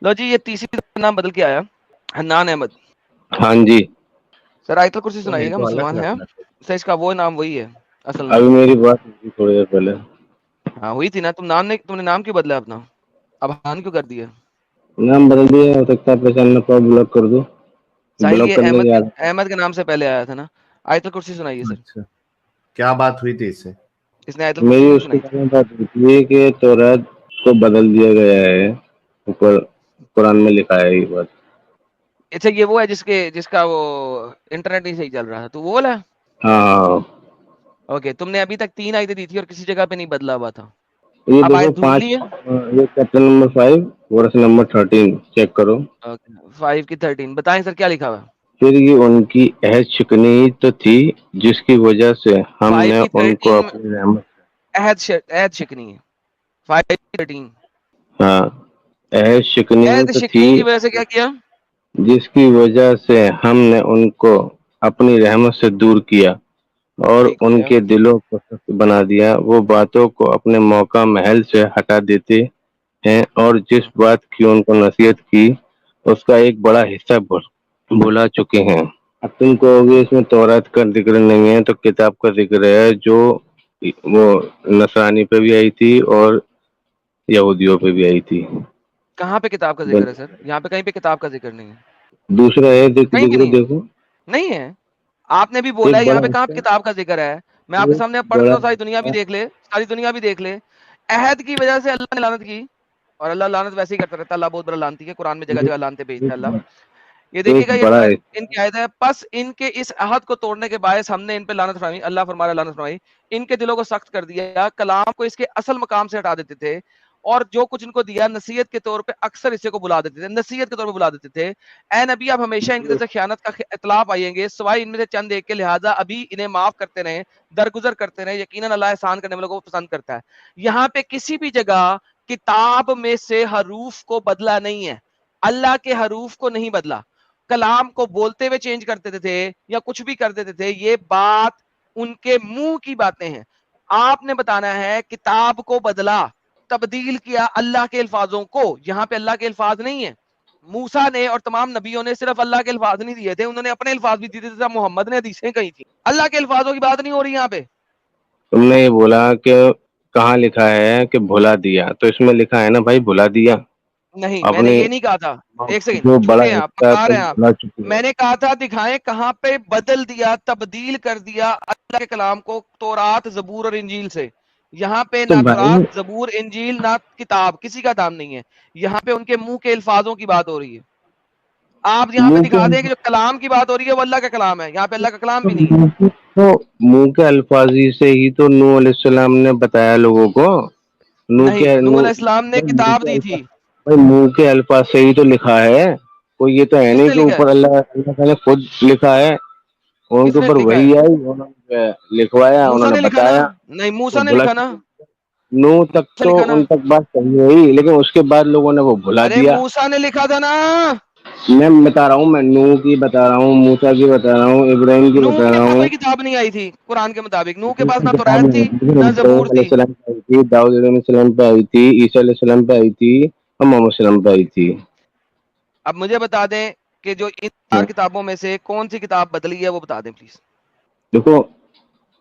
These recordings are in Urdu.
لو جی یہ تیسری نام بدل کے آیا حنان احمد. ہاں جی سر آیت الکرسی سنائیے گا, مسلمان ہے سر, اس کا وہ نام وہی ہے اصل ابھی نام. میری بات ہوئی تھوڑی دیر پہلے. ہاں ہوئی تھی نا, تم نے نام کیوں بدلا اپنا, اب حنان کیوں کر دیا؟ نام بدل دیا, ہو سکتا ہے پہچاننا پاؤ, بلاک کر دو. ساحل بلاک یہ کرنے کی احمد کے نام سے پہلے آیا تھا نا. آیت الکرسی سنائیے سر. اچھا کیا بات ہوئی تھی اس سے؟ اس نے آیت الکرسی میری نہیں اس کے سنائی تھی. بارے میں بات ہوئی تھی کہ تورات کو بدل دیا گیا ہے, اوپر قرآن میں لکھا ہے یہ بات. اچھا یہ وہ ہے جس کا وہ انٹرنیٹ نہیں صحیح چل رہا تھا, تو وہ والا. ہاں اوکے, تم نے ابھی تک 3 آیتیں دی تھی اور کسی جگہ پہ نہیں بدلا ہوا تھا. یہ اب دیکھو آیت ڈھونڈ 5, لی ہے. یہ chapter number 5 verse number 13 check کرو. 5 کی 13 بتائیں سر کیا لکھا ہوا ہے. پھر یہ ان کی عہد شکنی تو تھی جس کی وجہ سے ہم 5 نے کی ان کو 13 اپنی رحمت. عہد شکنی ہے. 5 کی 13 ہاں عہد شکنی عہد تو تھی شکنی کی وجہ سے کیا کیا؟ جس کی وجہ سے ہم نے ان کو اپنی رحمت سے دور کیا اور ٹھیک ہو ان گیا. کے دلوں کو سخت بنا دیا. وہ باتوں کو اپنے موقع محل سے ہٹا دیتے ہیں اور جس بات کی ان کو نصیحت کی اس کا ایک بڑا حصہ بھلا چکے ہیں. اب تم کو بھی اس میں تورات کا ذکر نہیں ہے تو کتاب کا ذکر ہے جو وہ نصرانی پہ بھی آئی تھی اور یہودیوں پہ بھی آئی تھی. کہاں پہ کتاب کا ذکر ہے سر؟ یہاں پہ کہیں پہ کتاب کا ذکر نہیں ہے. دوسرا ہے کہیں بھی دیکھو نہیں ہے. دیکھو نہیں ہے. آپ نے بھی بولا ایک ہے یہاں بڑا پہ کہاں حصہ پہ کتاب کا ذکر ہے. میں آپ کے ایک سامنے پڑھ بڑا دو, ساری دنیا بھی حصہ دیکھ لے, ساری دنیا بھی دیکھ لے. عہد کی وجہ سے اللہ نے لعنت کی, اور اللہ لعنت ویسے ہی کرتا رہتا ہے. اللہ بہت بڑا لعنتی ہے, قرآن میں جگہ جگہ لعنتیں بھیجتا ہے اللہ. یہ دیکھیے ایک گا, یہ بڑا ان کی آیت ہے. پس ان کے اس عہد کو توڑنے کے باعث ہم نے ان پہ لعنت فرمائی. اللہ فرمایا لعنت فرمائی. ان کے دلوں کو سخت کر دیا, کلام کو اس کے اصل مقام سے ہٹا دیتے تھے, اور جو کچھ ان کو دیا نصیحت کے طور پہ اکثر اسے کو بلا دیتے تھے, نصیحت کے طور پہ بلا دیتے تھے. اے نبی آپ ہمیشہ ان کی طرف سے خیانت کا اطلاع پائیں گے سوائے ان میں سے چند ایک کے, لہٰذا ابھی انہیں معاف کرتے رہیں, درگزر کرتے رہیں. یقیناً اللہ احسان کرنے والوں کو پسند کرتا ہے. یہاں پہ کسی بھی جگہ کتاب میں سے حروف کو بدلا نہیں ہے. اللہ کے حروف کو نہیں بدلا. کلام کو بولتے ہوئے چینج کر دیتے تھے یا کچھ بھی کر دیتے تھے, یہ بات ان کے منہ کی باتیں ہیں. آپ نے بتانا ہے کتاب کو بدلا, تبدیل کیا اللہ کے الفاظوں کو. یہاں پہ اللہ کے الفاظ نہیں ہیں. موسیٰ نے اور تمام نبیوں نے صرف اللہ کے الفاظ نہیں دیے تھے, انہوں نے اپنے الفاظ بھی دیے تھے. جیسا محمد نے حدیثیں کہی تھی. اللہ کے الفاظوں کی بات نہیں ہو رہی یہاں پہ. تم نے یہ بولا کہ کہاں لکھا ہے کہ بھلا دیا, تو اس میں لکھا ہے نا بھائی بھلا دیا. نہیں میں نے اپنے یہ نہیں کہا تھا. ایک سیکنڈ جو بڑا جھوٹے ہیں آپ, حصہ پکا رہے تم ہیں آپ. بھلا چکے میں ہو. نے کہا تھا دکھائیں کہاں پہ بدل دیا, تبدیل کر دیا اللہ کے کلام کو تورات زبور اور انجیل سے. یہاں پہ تو نہ بھائی تورات زبور انجیل نہ کتاب کسی کا نام نہیں ہے. یہاں پہ ان کے منہ کے الفاظوں کی بات ہو رہی ہے. آپ یہاں پہ منہ کے دکھا دیں کہ جو کلام کی بات ہو رہی ہے وہ اللہ کا کلام ہے. یہاں پہ اللہ کا کلام بھی نہیں ہے. تو منہ کے الفاظ ہی سے ہی تو نوح علیہ السلام نے بتایا لوگوں کو. نہیں, نوح علیہ السلام نے کتاب دی تھی. بھائی منہ کے الفاظ سے ہی تو لکھا ہے. کوئی یہ تو ہے کس نہیں نے کہ لکھا ہے؟ اوپر اللہ نے خود لکھا ہے, ان کس کے نے اوپر لکھا ہے؟ وہی آئی, انہوں نے لکھوایا, انہوں موسیٰ نے نے لکھا نا. بتایا. نہیں موسیٰ وہ نے بھلا لکھا نا. چکے. نوح تک موسیٰ تو لکھا نا. ان تک بات صحیح ہوئی, لیکن اس کے بعد لوگوں نے وہ بھلا ارے دیا. موسیٰ نے لکھا تھا نا. میں بتا رہا ہوں, میں نوح کی بتا رہا ہوں, موسیٰ کی بتا رہا ہوں, ابراہیم کی نوح بتا کے رہا پاس ہوں. کوئی کتاب نہیں آئی تھی قرآن کے مطابق. نوح کے پاس نہ کتاب تورات نہیں تھی آئی, نہ ابراہیم زبور علیہ تھی. السلام پہ آئی تھی, داؤد علیہ السلام پہ آئی تھی, عیسیٰ علیہ السلام پہ آئی تھی, اور محمد السلام پہ آئی تھی. اب مجھے بتا دیں کہ جو ان 4 کتابوں میں سے کون سی کتاب بدلی ہے وہ بتا دیں پلیز. دیکھو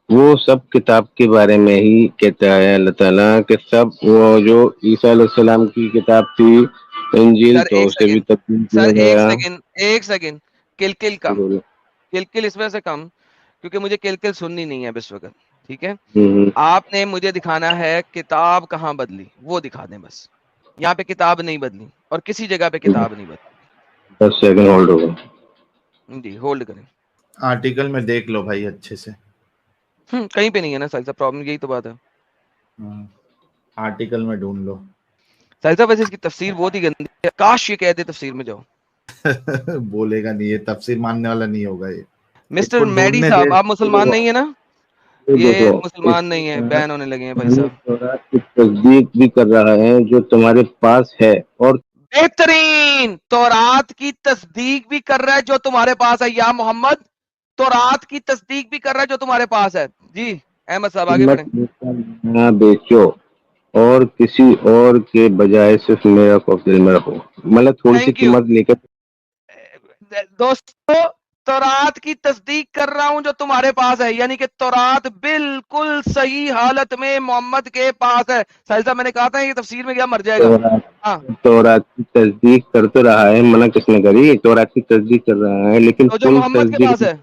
وہ سب کتاب کے بارے میں ہی کہتا ہے اللہ تعالیٰ کہ سب وہ جو عیسیٰ علیہ السلام کی کتاب تھی انجیل, سر تو ایک اسے بھی سیکنڈ, تبدیل سر کیا ایک گیا. سیکنڈ, ایک سیکنڈ. کل کم, کل اس میں سے کم, کیونکہ مجھے کل سننی نہیں ہے اس وقت. ٹھیک ہے, آپ نے مجھے دکھانا ہے کتاب کہاں بدلی, وہ دکھا دیں بس. یہاں پہ کتاب نہیں بدلی اور کسی جگہ پہ کتاب نہیں بدلی. 10 سیکنڈ ہولڈ ہوگا. جی ہولڈ کریں. آرٹیکل میں دیکھ لو بھائی اچھے سے. کہیں پہ نہیں ہے نا سر صاحب, پرابلم یہی تو بات ہے. آرٹیکل میں ڈھونڈ لو. سر صاحب ویسے اس کی تفسیر بہت ہی گندی ہے, کاش یہ کہہ دے تفسیر میں جاؤ. بولے گا نہیں, یہ تفسیر ماننے والا نہیں ہوگا. یہ اس مسٹر کو میڈی ڈھونڈنے دے. صاحب آپ مسلمان نہیں ہیں نا؟ یہ دیکھو اس مسلمان کے نہیں ہے, بعد بین ہونے لگے ہیں بھائی صاحب. تورات کی تصدیق بھی کر رہا ہے جو تمہارے پاس ہے, اور بہترین تورات کی تصدیق بھی کر رہا ہے جو تمہارے پاس ہے. یا محمد تورات کی تصدیق بھی کر رہا ہے جو تمہارے پاس ہے. جی احمد صاحب آگے مت بڑھیں. نہ بیچو اور کسی اور کے بجائے صرف میرا خوف دل میں رکھو. مطلب تھوڑی سی قیمت لے کر دوستو تورات کی تصدیق کر رہا ہوں جو تمہارے پاس ہے, یعنی کہ تورات بالکل صحیح حالت میں محمد کے پاس ہے. ساحل صاحب میں نے کہا تھا یہ تفسیر میں گیا مر جائے گا. ہاں تورات کی تصدیق کر تو رہا ہے, منع کس نے کری؟ تورات کی تصدیق کر رہا ہے, لیکن تو جو فل محمد کے تصدیق پاس ہے,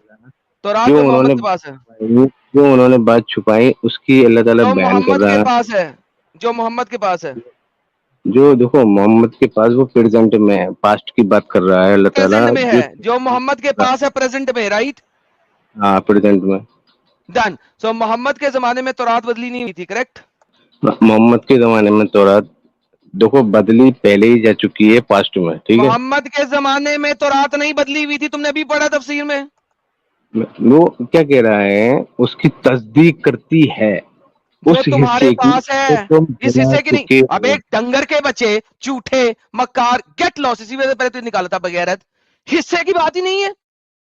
تورات جو جو انہوں محمد نے کے پاس ہے, جو انہوں نے بات چھپائی اس کی اللہ تعالیٰ جو بیان کر محمد کے رہا ہے. پاس ہے, جو محمد کے پاس ہے, جو دیکھو محمد کے پاس وہ پریزنٹ میں ہے, پاسٹ کی بات کر رہا ہے اللہ تعالیٰ. پریزنٹ میں ہے, جو محمد کے پاس ہے پریزنٹ میں, رائٹ, ہاں پریزنٹ میں. ڈن. سو محمد کے زمانے میں تورات بدلی نہیں ہوئی تھی, کریکٹ. محمد کے زمانے میں تورات دیکھو بدلی پہلے ہی جا چکی ہے پاسٹ میں, ٹھیک ہے. محمد کے زمانے میں تورات نہیں بدلی ہوئی تھی, تم نے ابھی پڑھا تفسیر میں. وہ کیا کہہ رہا ہے, اس کی تصدیق کرتی ہے جو اس تمہارے حصے کی پاس ہے, جو تم اس بنا حصے کی نہیں. چکے اب ہو. ایک ڈنگر کے بچے جھوٹے مکار گیٹ لاس, اسی وجہ سے پہلے تو نکالا تھا بغیرت, حصے کی بات ہی نہیں ہے,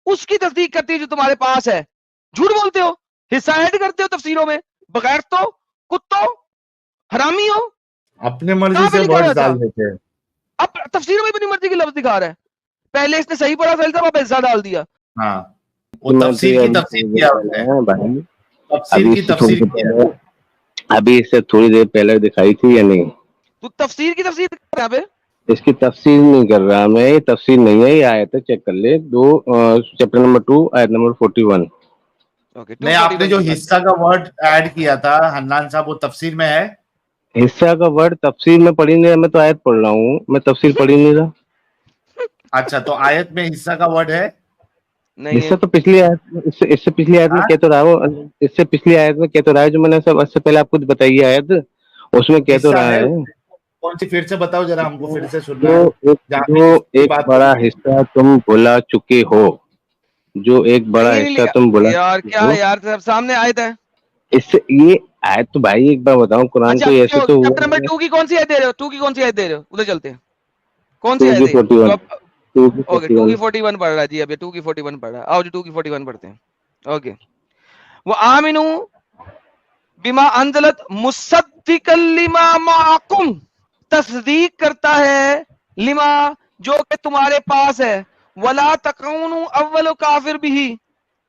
اس کی تصدیق کرتی ہے جو تمہارے پاس ہے. جھوٹ بولتے ہو, حصہ ایڈ کرتے ہو تفسیروں میں, بغیر تو کتوں حرامی ہو. اپنے مرضی کہاں پہ سے لکھا ہوا ورڈ تھا؟ ڈال دیتے ہیں. اب تفسیر میں بھی اپنی مرضی کی لفظ دکھا رہا ہے. پہلے اس نے صحیح پڑھا ساحل صاحب, اب حصہ ڈال دیا. ہاں وہ تفسیر کی تفسیر کیا اس نے, تفسیر ابھی کی اس سے تفسیر تھوڑی کیا. دیر پہلے ابھی اس سے تھوڑی دیر پہلے دکھائی تھی یا نہیں؟ تو تفسیر کی تفسیر یہاں پہ اس کی تفسیر نہیں کر رہا میں, یہ تفسیر نہیں ہے, یہ آیت ہے, چیک کر لے. چیپٹر نمبر 2 آیت نمبر 41. نہیں, آپ نے جو حصہ کا ورڈ ایڈ کیا تھا حنان صاحب, وہ تفسیر میں ہے. حصہ کا ورڈ تفسیر میں پڑھی نہیں رہا, میں تو آیت پڑھ رہا ہوں, میں تفسیر پڑھی نہیں رہا. اچھا, تو آیت میں حصہ کا ورڈ ہے نہیں حصہ ہے. تو پچھلی آیت, اس سے پچھلی آیت میں کہہ تو رہا ہو, اس سے پچھلی آیت میں کہہ تو رہا ہے, جو میں نے سب اس سے پہلے آپ کو بتائی آیت, اس میں کہہ تو حصہ رہا ہے. ہے کون سی پھر سے بتاؤ ذرا, ہم کو پھر سے سننا ہے. جو جہاں پہ جو حصے کی ایک بات ہو بڑا رہی ہے. حصہ تم بھلا چکے ہو, جو ایک بڑا کہیں نہیں حصہ لکھا تم بھلا یار, چکے کیا ہو. یار سامنے آیت ہے. اس سے یہ آیت تو بھائی ایک بار بتاؤں, قرآن اچھا کوئی ایسے تو ہوا چیپٹر نمبر نہیں ہے. 2 کی کون سی آیت دے رہے ہو, 2 کی کون سی آیت دے رہے ہو, ادھر چلتے ہیں. کون سی 2 آیت کی ہے 41 2 کی اوکے 2 کی 41 41 پڑھ رہا ہے جی, ابھی 2 کی 41 پڑھ رہا ہے. آؤ جی 2 کی 41 پڑھتے ہیں. اوکے, وہ آمنو بما انزلت مصدقا لما معکم, تصدیق کرتا ہے لما جو کہ تمہارے پاس ہے, ولا تکونوا اول کافر بھی.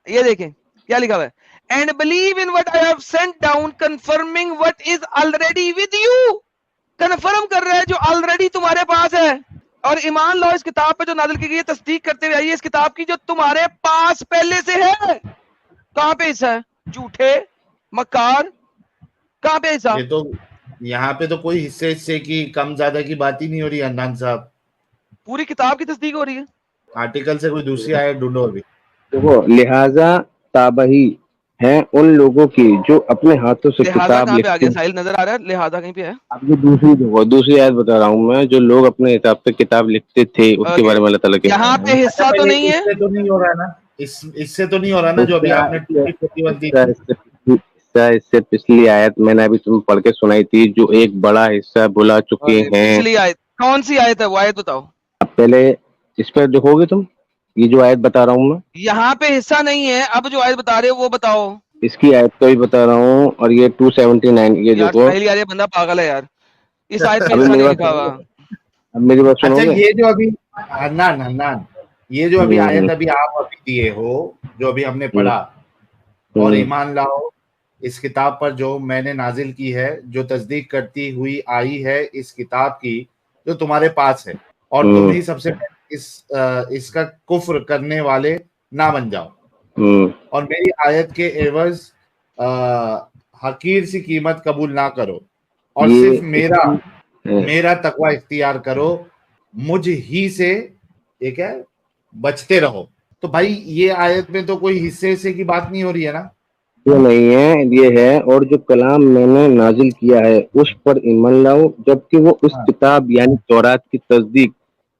یہ دیکھیں کیا لکھا ہوا ہے, and believe in what I have sent down, confirming what is already with you. Confirm کر رہا ہے جو آلریڈی تمہارے پاس ہے, اور ایمان لو اس کتاب پہ جو نازل کی گئی ہے, تصدیق کرتے ہوئے آئیے اس کتاب کی جو تمہارے پاس پہلے سے ہے. کہاں پہ حصہ ہے, جھوٹے مکار, کہاں پہ حصہ؟ یہ تو یہاں پہ تو کوئی حصے کی کم زیادہ کی بات ہی نہیں ہو رہی حنان صاحب, پوری کتاب کی تصدیق ہو رہی ہے. آرٹیکل سے کوئی دوسری آیت ڈھونڈو ابھی. دیکھو لہذا تابعی ہیں ان لوگوں کی جو اپنے ہاتھوں سے لہٰذا کتاب کہاں پہ آ لکھتے گیا ہیں. ساحل, نظر آ رہا ہے لہٰذا کہیں پہ ہے. اب یہ دوسری آیت بتا رہا ہوں میں, جو لوگ اپنے حساب سے کتاب لکھتے تھے اس کے اوکے, بارے میں اللہ تعالیٰ کہہ یہاں رہے ہیں. پہ اچھا حصہ تو پہلے نہیں اس ہے. سے تو نہیں ہو رہا نا, اس سے تو نہیں ہو رہا نا جو ابھی آپ نے 241 دی تھی. اس سے پچھلی آیت میں نے ابھی تم پڑھ کے سنائی تھی, جو ایک بڑا حصہ بلا چکے ہیں. پچھلی آیت کون سی آیت ہے, وہ آیت بتاؤ. اب پہلے اس پہ دیکھو گے تم, یہ جو آیت بتا رہا ہوں میں, یہاں پہ حصہ نہیں ہے, اب جو آیت بتا رہے ہو وہ بتاؤ. اس کی آیت کو بھی بتا رہا ہوں, اور یہ 279 یہ یار دیکھو. ساحل یار یہ بندہ پاگل ہے یار, اس آیت میں ابھی حصہ میری نہیں بات لکھا سنو ہوا. گے, اب میری بات سنو اچھا گے. یہ جو ابھی حنان یہ جو ابھی آیت ابھی آپ ابھی دیے ہو, جو ابھی ہم نے پڑھا, اور ایمان لاؤ اس کتاب پر جو میں نے نازل کی ہے, جو تصدیق کرتی ہوئی آئی ہے اس کتاب کی جو تمہارے پاس ہے, اور تم ہی سب سے پہلے اس کا کفر کرنے والے نہ بن جاؤ, اور میری آیت کے عوض حقیر سی قیمت قبول نہ کرو, اور صرف میرا تقوی اختیار کرو, مجھ ہی سے ایک ہے بچتے رہو. تو بھائی یہ آیت میں تو کوئی حصے کی بات نہیں ہو رہی ہے نا. یہ نہیں ہے, یہ ہے, اور جو کلام میں نے نازل کیا ہے اس پر ایمان لاؤ, جبکہ وہ اس کتاب یعنی تورات کی تصدیق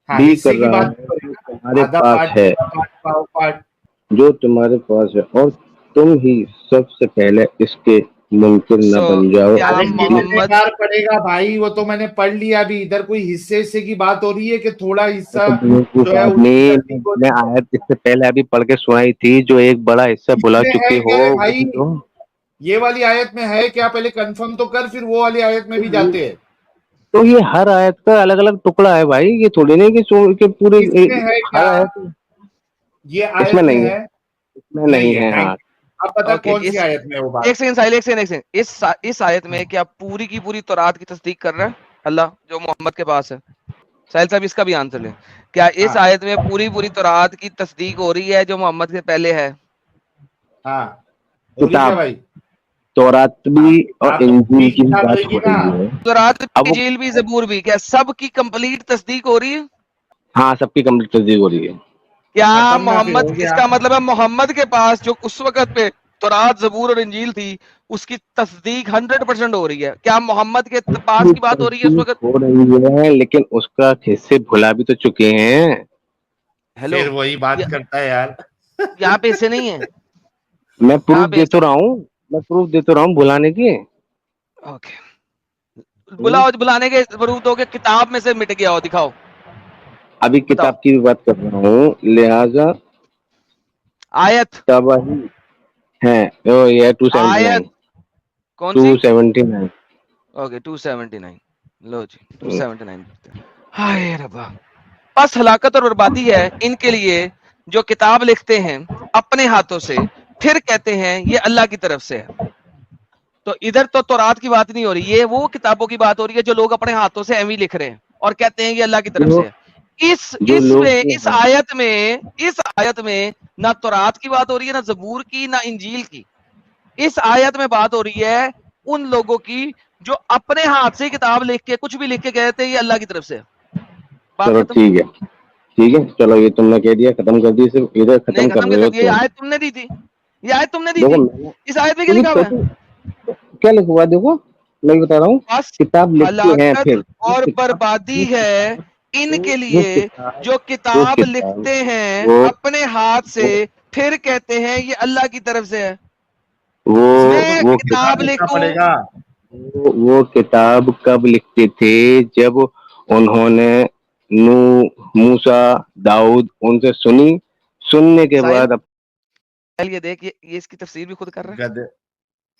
بھی حصے کر کی رہا بات ہے جو تمہارے پاس ہے, پارٹ. جو تمہارے پاس ہے, اور تم ہی سب سے پہلے اس کے منکر نہ بن جاؤ. کیا محمد پڑے گا بھائی, وہ تو میں نے پڑھ لیا. ابھی ادھر کوئی حصے کی بات ہو رہی ہے کہ تھوڑا حصہ جو ہے اس کی تصدیق ہو میں آیت اس سے پہلے ابھی پڑھ کے سنائی تھی, جو ایک بڑا حصہ بلا چکے ہو. بھائی یہ والی آیت میں ہے کیا؟ پہلے کنفرم تو کر، پھر وہ والی آیت میں بھی جاتے ہیں. تو یہ ہر آیت کا الگ الگ ٹکڑا ہے بھائی، یہ تھوڑی نہیں کہ پورے اس میں ہے ہر کیا؟ آیت یہ اس آیت میں میں نہیں ہے؟ اس میں نہیں ہے. ہاں اب پتا اوکے، کون سی آیت میں وہ بات؟ ایک سیکنڈ ساحل، ایک سیکنڈ. اس آیت میں کیا پوری کی پوری توراۃ کی تصدیق کر رہا ہے اللہ جو محمد کے پاس ہے؟ ساحل صاحب اس کا بھی آنسر لیں. کیا اس آیت میں پوری توراۃ کی تصدیق ہو رہی ہے جو محمد سے پہلے ہے؟ ہاں ہو رہی ہے بھائی. تورات بھی اور انجیل کی بھی کتاب بات رہے گی ہو نا. رہی ہے. توراۃ بھی، اب انجیل بھی، زبور بھی، کیا سب کی کمپلیٹ تصدیق ہو رہی ہے؟ ہاں سب کی کمپلیٹ تصدیق ہو رہی ہے. کیا ختم نہ پھر محمد، ہو اس گیا. کا مطلب ہے محمد کے پاس جو اس وقت پہ توراۃ، زبور اور انجیل تھی اس کی تصدیق 100% ہو رہی ہے؟ کیا محمد کے پاس کی بات ہو رہی ہے اس تصدیق وقت؟ ہو رہی ہے لیکن اس کا حصے بھلا بھی تو چکے ہیں. ہیلو، پھر وہی بات کرتا ہے یار. یہاں پہ حصے نہیں ہے. میں یہاں پروف پہ دے تو رہا ہوں بلانے کی. اوکے، بلاؤ، بلانے کے ضرورت ہو کہ کتاب میں سے مٹ گیا ہو، دکھاؤ. ابھی بتاؤ کتاب کی بھی بات کر رہا ہوں، لہذا آیت، تباہی ہے. یہ 279 آیت کون سی؟ 279 اوکے 279. لو جی 279. ہائے ربا. بس ہلاکت اور بربادی ہے ان کے لیے جو کتاب لکھتے ہیں اپنے ہاتھوں سے، پھر کہتے ہیں یہ اللہ کی طرف سے ہے. تو ادھر تو تورات کی بات نہیں ہو رہی، یہ وہ کتابوں کی بات ہو رہی ہے جو لوگ اپنے ہاتھوں سے ایویں لکھ رہے ہیں اور کہتے ہیں یہ اللہ کی طرف سے ہے. جو لوگ اس آیت میں نہ تورات کی بات ہو رہی ہے، نہ زبور کی، نہ انجیل کی. اس آیت میں بات ہو رہی ہے ان لوگوں کی جو اپنے ہاتھ سے کتاب لکھ کے کچھ بھی لکھ کے گئے تھے یہ اللہ کی طرف سے. بات چلو ختم. ٹھیک ہے چلو یہ تم نے کہہ دیا، ختم کر دی. صرف ادھر نہیں ختم کر ختم رہے کیسے ہو دیا؟ یہ تم. آیت تم نے دی تھی، یہ آیت تم نے دی دیکھو تھی. اس آیت میں کیا لکھا ہوا ہے؟ کیا لکھا ہوا ہے؟ دیکھو میں بتا رہا ہوں، بس کتاب لکھتے ہیں ہلاکت پھر اور بربادی ہے ان کے لیے جو جو کتاب کتاب لکھتے ہیں وہ اپنے ہاتھ سے، پھر کہتے ہیں یہ اللہ کی طرف سے ہے. وہ میں وہ کتاب لکھنا لکھوں، پڑے گا. وہ کتاب کب لکھتے تھے؟ جب انہوں نے موسیٰ، داؤد ان سے سننے کے ساحل بعد یہ دیکھ، یہ اس کی تفسیر بھی خود کر رہا ہے.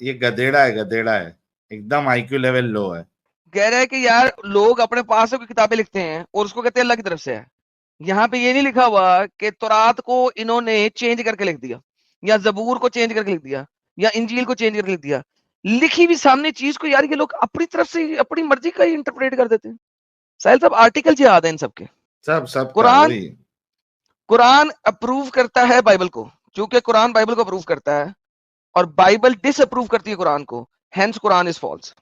یہ گدیڑا ہے ایک دم آئی کیو لیول لو ہے. کہہ رہا ہے کہ یار لوگ اپنے پاس سے کوئی کتابیں لکھتے ہیں اور اس کو کہتے ہیں اللہ کی طرف سے ہے. یہاں پہ یہ نہیں لکھا ہوا کہ تورات کو انہوں نے چینج کر کے لکھ دیا، یا زبور کو چینج کر کے لکھ دیا، یا انجیل کو چینج کر کے لکھ دیا. لکھی بھی سامنے چیز کو یار یہ لوگ اپنی طرف سے اپنی مرضی کا ہی انٹرپریٹ کر دیتے ہیں. ساحل صاحب آرٹیکل یاد ہیں ان سب کے. سب کا وہی. قرآن اپروو کرتا ہے بائبل کو، چونکہ قرآن بائبل کو اپروو کرتا ہے اور بائبل ڈس اپروو کرتی ہے قرآن کو. Hence Quran is false.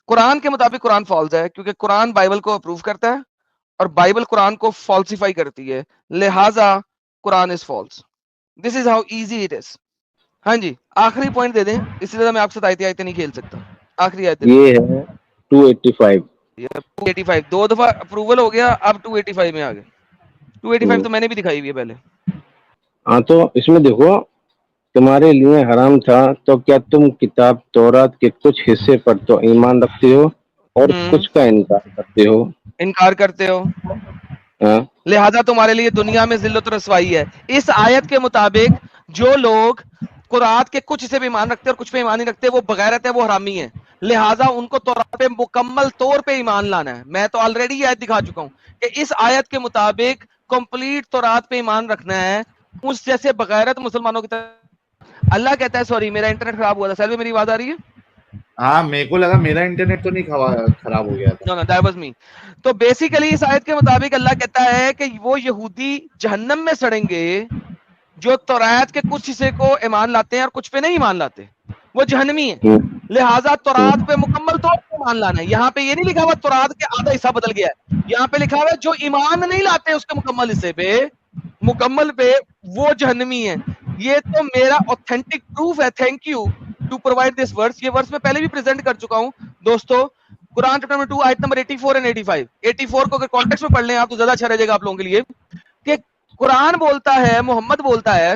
قرآن کے مطابق قرآن فالس ہے کیونکہ قرآن بائبل کو اپروو کرتا ہے اور بائبل قرآن کو فالسیفائی کرتی ہے، لہذا Quran is false. This is how easy it is. ہاں جی آخری پوائنٹ دے دیں، اس سے زیادہ میں آپ سے آیتیں نہیں کھیل سکتا. آخری آیت دے دیں. یہ ہے 285. 285 دو دفعہ اپروول ہو گیا، اب 285 میں آ گئے. 285 تو میں نے بھی دکھائی ہوئی ہے پہلے. ہاں تو اس میں دیکھو، تمہارے لیے حرام تھا تو کیا تم کتاب تورات کے کچھ حصے پر تو ایمان رکھتے ہو اور کچھ کا انکار کرتے ہو؟ انکار کرتے ہو، ہاں لہذا تمہارے لیے دنیا میں ذلت و رسوائی ہے. اس آیت کے مطابق جو لوگ قرآن کے کچھ حصے پہ ایمان رکھتے اور کچھ پہ ایمان نہیں رکھتے وہ بغیرت ہے، وہ حرامی ہے. لہٰذا ان کو تورات پہ مکمل طور پہ ایمان لانا ہے. میں تو آلریڈی یہ آیت دکھا چکا ہوں کہ اس آیت کے مطابق کمپلیٹ تورات پہ ایمان رکھنا ہے. اس جیسے بغیرت مسلمانوں کی طرح اللہ کہتا ہے. سوری میرا انٹرنیٹ خراب ہوا تھا. سیلوی میری آواز آ رہی ہے؟ ہاں میرے کو لگا میرا انٹرنیٹ تو نہیں خراب ہو گیا تھا. No, that was me. تو بیسیکلی اس آیت کے مطابق اللہ کہتا ہے کہ وہ یہودی جہنم میں سڑیں گے جو تورات کے کچھ حصے کو ایمان لاتے ہیں اور کچھ پہ نہیں ایمان لاتے، وہ جہنمی ہیں. لہٰذا تورات پہ مکمل طور پہ ایمان لانا ہے. یہاں پہ یہ نہیں لکھا ہوا تورات کے آدھا حصہ بدل گیا ہے، یہاں پہ لکھا ہوا ہے جو ایمان نہیں لاتے اس کے مکمل حصے پہ، مکمل پہ، وہ جہنمی ہے. یہ تو میرا اوتھینٹک پروف ہے. Thank you to provide this verse. یہ ورس میں پہلے بھی پریزنٹ کر چکا ہوں دوستو. قرآن چیپٹر نمبر 2 آیت نمبر 84 اور 85. 84 کو اگر کانٹیکسٹ میں پڑھ لیں آپ تو زیادہ اچھا رہ جائے گا آپ لوگوں کے لیے کہ قرآن بولتا ہے، محمد بولتا ہے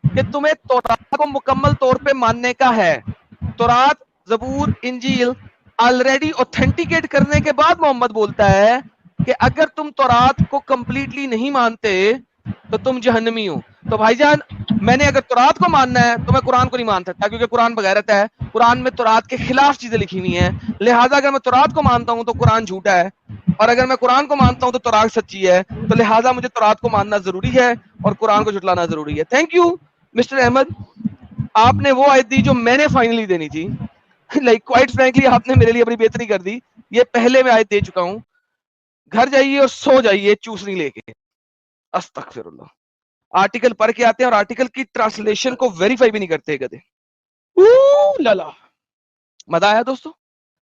کہ تمہیں تورات کو مکمل طور پہ ماننے کا ہے. تورات، زبور، انجیل آلریڈی اوتھینٹیکیٹ کرنے کے بعد محمد بولتا ہے کہ اگر تم تورات کو کمپلیٹلی نہیں مانتے تو تم جہنمی ہو. تو بھائی جان میں نے اگر تورات کو ماننا ہے تو میں قرآن کو نہیں مان سکتا, کیونکہ قرآن بغیرت ہے, قرآن میں تورات کے خلاف چیزیں لکھی ہوئی ہیں. لہٰذا اگر میں تورات کو مانتا ہوں تو قرآن جھوٹا ہے, اور اگر میں قرآن کو مانتا ہوں تو تورات سچی ہے. تو لہٰذا مجھے تورات کو ماننا ضروری ہے اور قرآن کو جھٹلانا ضروری ہے. تھینک یو مسٹر احمد, آپ نے وہ آیت دی جو میں نے فائنلی دینی تھی. لائک کوائٹ فرینکلی آپ نے میرے لیے اپنی بہتری کر دی. یہ پہلے میں آیت دے چکا ہوں. گھر جائیے اور سو جائیے چوسنی لے کے. استغفر اللہ. آرٹیکل پڑھ کے آتے ہیں اور آرٹیکل کی ٹرانسلیشن کو ویریفائی بھی نہیں کرتے گدے. لالا مزہ آیا دوستو,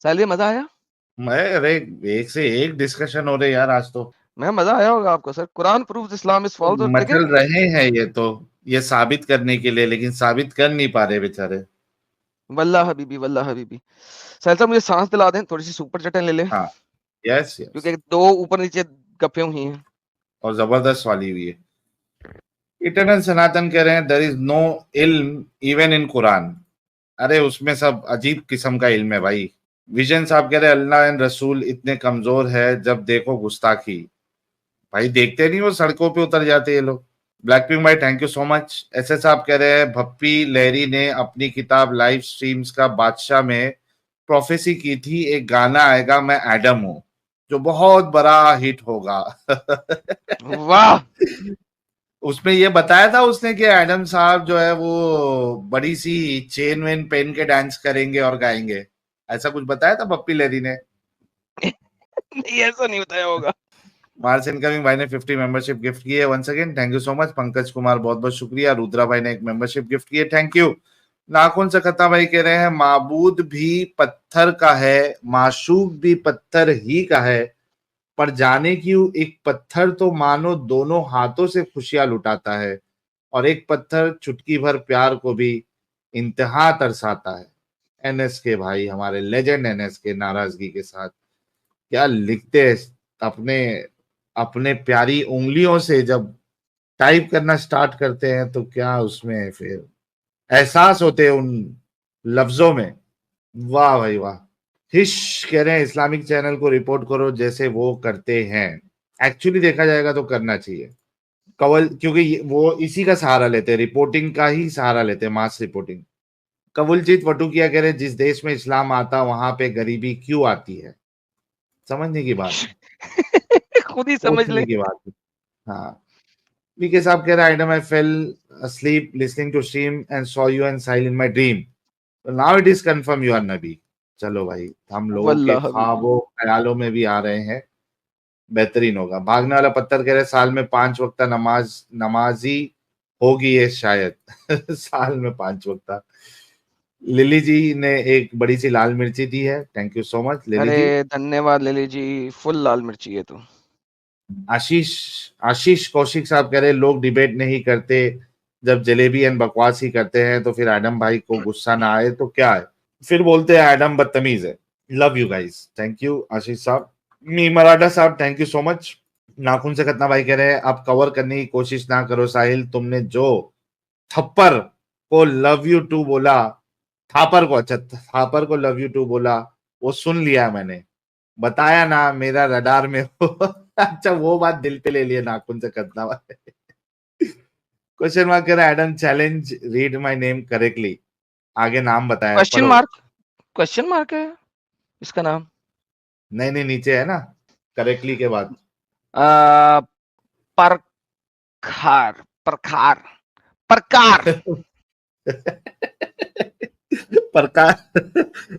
سہیل مزہ آیا؟ ارے ایک سے ایک ڈسکشن ہو رہے یار آج تو. میں مزہ آیا ہوگا آپ کو سر. قرآن پروف اسلام از فالس. مچل رہے ہیں یہ تو یہ ثابت کرنے کے لیے, لیکن ثابت کر نہیں پا رہے بیچارے. واللہ حبیبی واللہ حبیبی. سہیل صاحب مجھے سانس دلا دیں, تھوڑی سی سپر چٹن لے لیں. ہاں یس کیونکہ دو اوپر نیچے گپے ہوئی ہیں اور زبردست والی ہوئی ہے. اٹرنل سناتن کہہ رہے ہیں there is no علم even in قرآن. ارے اس میں سب عجیب قسم کا علم ہے بھائی. ویژن صاحب کہہ رہے اللہ اینڈ رسول اتنے کمزور ہے جب دیکھو گستاخی. بھائی دیکھتے نہیں وہ سڑکوں پہ اتر جاتے یہ لوگ. بلیک پنک بھائی thank you so much. S S صاحب کہہ رہے ہیں بھپی لہری نے اپنی کتاب لائف سٹریمز کا بادشاہ میں پروفیسی کی تھی ایک گانا آئے گا میں ایڈم ہوں جو بہت بڑا ہٹ ہوگا. واہ. اس میں یہ بتایا تھا اس نے کہ ایڈم صاحب جو ہے وہ بڑی سی چین وین پہن کے ڈانس کریں گے اور گائیں گے, ایسا کچھ بتایا تھا بپی لہری نے؟ نہیں ایسا نہیں بتایا ہوگا. مارس انکمنگ بھائی نے 50 ممبرشپ گفٹ کی ہے. Once again thank you so much. Pankaj Kumar بہت بہت شکریہ. رودرا بھائی نے ایک ممبرشپ گفٹ کی ہے, تھینک یو. ناخن سے خطا بھائی کہہ رہے ہیں معبود بھی پتھر کا ہے معشوق بھی پتھر ہی کا ہے, پر جانے کیوں ایک پتھر تو مانو دونوں ہاتھوں سے خوشیاں لٹاتا ہے اور ایک پتھر چٹکی بھر پیار کو بھی انتہا ترساتا ہے. این ایس کے بھائی ہمارے لیجنڈ این ایس کے ناراضگی کے ساتھ کیا لکھتے اپنے پیاری انگلیوں سے جب ٹائپ کرنا سٹارٹ کرتے ہیں تو کیا اس میں پھر احساس ہوتے ان لفظوں میں. واہ بھائی واہ. ہش کہہ رہے ہیں اسلامک چینل کو رپورٹ کرو جیسے وہ کرتے ہیں. ایکچولی دیکھا جائے گا تو کرنا چاہیے کیونکہ وہ اسی کا سہارا لیتے ہیں, رپورٹنگ کا ہی سہارا لیتے ہیں, ماس رپورٹنگ. کول جیت وٹو کیا کہہ رہے جس دیش میں اسلام آتا وہاں پہ غریبی کیوں آتی ہے. سمجھنے کی بات خود ہی سمجھ لیں. کی بات. ہاں وی کے صاحب کہہ رہے item I fell asleep listening to stream and saw you and Sahil in my dream. Now it is confirmed you are Nabi. چلو بھائی ہم لوگوں کے خوابوں خیالوں میں بھی آ رہے ہیں, بہترین ہوگا. بھاگنے والا پتھر کہہ رہے سال میں 5 وقتہ نمازی ہوگی یہ شاید. سال میں 5 وقتہ. للی جی نے ایک بڑی سی لال مرچی دی ہے, تھینک یو سو مچ للی جی. دھنیہ واد للی جی, فل لال مرچی ہے تو. آشیش کوشک صاحب کہہ رہے لوگ ڈیبیٹ نہیں کرتے جب جلیبی اینڈ بکواس ہی کرتے ہیں تو پھر ایڈم بھائی کو غصہ نہ آئے تو کیا ہے, پھر بولتے ہیں ایڈم بدتمیز ہے. Love you guys, thank you Ashish صاحب. می مراٹھا صاحب تھینک یو سو مچ. ناخن سے ختنا بھائی کہہ رہے ہیں اب کور کرنے کی کوشش نہ کرو ساحل, تم نے جو تھپر کو لو یو ٹو بولا, تھاپر کو لو یو ٹو بولا وہ سن لیا میں نے, بتایا نا میرا رڈار میں ہو. اچھا وہ بات دل پہ لے لیے ناخن سے ختنا بھائی. کوشچن مارک کہہ رہا ہے ایڈم چیلنج ریڈ مائی نیم کریکٹلی. آگے نام بتایا. کوشچن مارک ہے اس کا نام؟ نہیں نیچے ہے نا کریکٹلی کے بعد. پرکار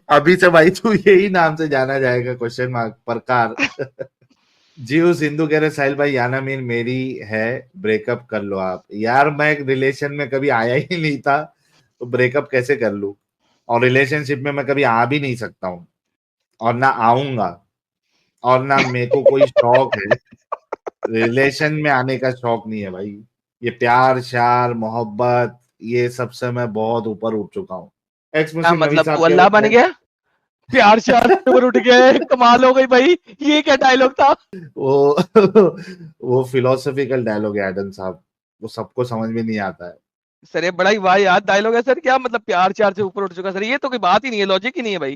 ابھی سے بھائی تو یہی نام سے جانا جائے گا, کوشچن مارک پرکار. جیو سندھو کہہ رہے ساحل بھائی یانا مین میری ہے بریک اپ کر لو آپ. یار میں ایک ریلیشن میں کبھی آیا ہی نہیں تھا تو بریک اپ کیسے کر لوں, اور ریلیشن شپ میں کبھی آ بھی نہیں سکتا ہوں اور نہ آؤں گا, اور نہ میرے کو کوئی شوق ہے ریلیشن میں آنے کا. شوق نہیں ہے بھائی, یہ پیار شار محبت یہ سب سے میں بہت اوپر اٹھ چکا ہوں. مطلب تو اللہ بن گیا, پیار شار اوپر اٹھ گیا, کمال ہو گئی بھائی. یہ کیا ڈائلگ تھا؟ وہ فلسفیکل ڈائلگ ہے ایڈم صاحب, وہ سب کو سمجھ میں نہیں آتا ہے. سر یہ بڑا ہی واہ یاد ڈائلگ ہے سر. کیا مطلب پیار چار سے اوپر اٹھ چکا؟ سر یہ تو کوئی بات ہی نہیں ہے, لاجک ہی نہیں ہے بھائی.